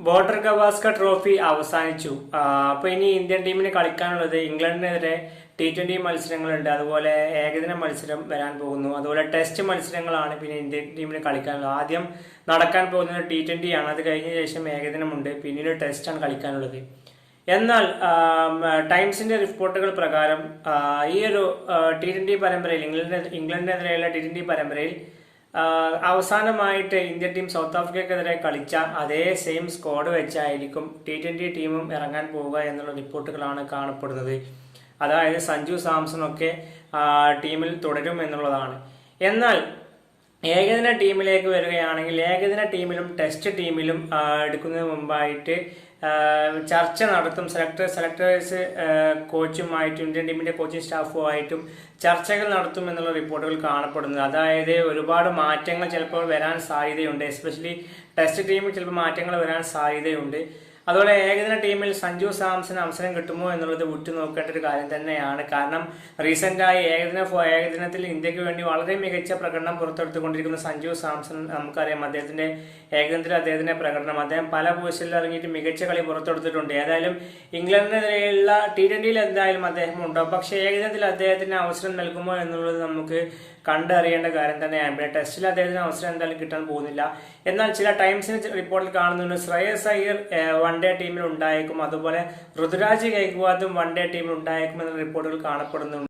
Border Gavaskar trophy അവസാനിച്ചു. അപ്പൊ ഇനി ഇന്ത്യൻ ടീമിന് കളിക്കാനുള്ളത് ഇംഗ്ലണ്ടിനെതിരെ T20 മത്സരങ്ങളുണ്ട്, അതുപോലെ ഏകദിന മത്സരം വരാൻ പോകുന്നു, അതുപോലെ ടെസ്റ്റ് മത്സരങ്ങളാണ് പിന്നെ ഇന്ത്യൻ ടീമിന് കളിക്കാനുള്ളത്. ആദ്യം നടക്കാൻ പോകുന്നത് T20 ആണ്, അത് കഴിഞ്ഞ ശേഷം ഏകദിനമുണ്ട്, പിന്നീട് ടെസ്റ്റ് ആണ് കളിക്കാനുള്ളത്. എന്നാൽ ടൈംസിന്റെ റിപ്പോർട്ടുകൾ പ്രകാരം ഈ ഒരു T20 പരമ്പരയിൽ ഇംഗ്ലണ്ടിനെതിരെയുള്ള T20 പരമ്പരയിൽ അവസാനമായിട്ട് ഇന്ത്യൻ ടീം സൗത്ത് ആഫ്രിക്കക്കെതിരെ കളിച്ച അതേ സെയിം സ്ക്വാഡ് വെച്ചായിരിക്കും T20 ടീമും ഇറങ്ങാൻ പോവുക എന്നുള്ള റിപ്പോർട്ടുകളാണ് കാണപ്പെടുന്നത്. അതായത് സഞ്ജു സാംസൺ ഒക്കെ ടീമിൽ തുടരും എന്നുള്ളതാണ്. എന്നാൽ ഏകദിന ടീമിലേക്ക് വരികയാണെങ്കിൽ ഏകദിന ടീമിലും ടെസ്റ്റ് ടീമിലും എടുക്കുന്നതിന് മുമ്പായിട്ട് ചർച്ച നടത്തും. സെലക്ടേഴ്സ് കോച്ചുമായിട്ടും ഇന്ത്യൻ ടീമിന്റെ കോച്ചിങ് സ്റ്റാഫുമായിട്ടും ചർച്ചകൾ നടത്തും എന്നുള്ള റിപ്പോർട്ടുകൾ കാണപ്പെടുന്നത്. അതായത് ഒരുപാട് മാറ്റങ്ങൾ ചിലപ്പോൾ വരാൻ സാധ്യതയുണ്ട്, എസ്പെഷ്യലി ടെസ്റ്റ് ടീമിൽ ചിലപ്പോൾ മാറ്റങ്ങൾ വരാൻ സാധ്യതയുണ്ട്. അതുപോലെ ഏകദിന ടീമിൽ സഞ്ജു സാംസൺ അവസരം കിട്ടുമോ എന്നുള്ളത് ഉറ്റുനോക്കേണ്ട ഒരു കാര്യം തന്നെയാണ്. കാരണം റീസെന്റായി ഏകദിനത്തിൽ ഇന്ത്യക്ക് വേണ്ടി വളരെ മികച്ച പ്രകടനം പുറത്തെടുത്തുകൊണ്ടിരിക്കുന്ന സഞ്ജു സാംസൺ നമുക്കറിയാം. അദ്ദേഹത്തിന്റെ ഏകദിനത്തിൽ അദ്ദേഹത്തിന്റെ പ്രകടനം, അദ്ദേഹം പല പൊസിഷനിൽ ഇറങ്ങിയിട്ട് മികച്ച കളി പുറത്തെടുത്തിട്ടുണ്ട്. ഏതായാലും ഇംഗ്ലണ്ടിനെതിരെയുള്ള T20 എന്തായാലും അദ്ദേഹം ഉണ്ടാവും. പക്ഷേ ഏകദിനത്തിൽ അദ്ദേഹത്തിന് അവസരം നൽകുമോ എന്നുള്ളത് നമുക്ക് കണ്ടറിയേണ്ട കാര്യം തന്നെയാണ്. പിന്നെ ടെസ്റ്റിൽ അദ്ദേഹത്തിന് അവസരം എന്തായാലും കിട്ടാൻ പോകുന്നില്ല. എന്നാൽ ചില ടൈംസിന് റിപ്പോർട്ടിൽ കാണുന്നുണ്ട് ശ്രേയസ് അയ്യർ വൺ ഡേ ടീമിൽ ഉണ്ടായേക്കും, അതുപോലെ ഋതുരാജ് ഗൈക്വാദും വൺ ഡേ ടീമിൽ ഉണ്ടായേക്കും എന്ന റിപ്പോർട്ടുകൾ കാണപ്പെടുന്നുണ്ട്.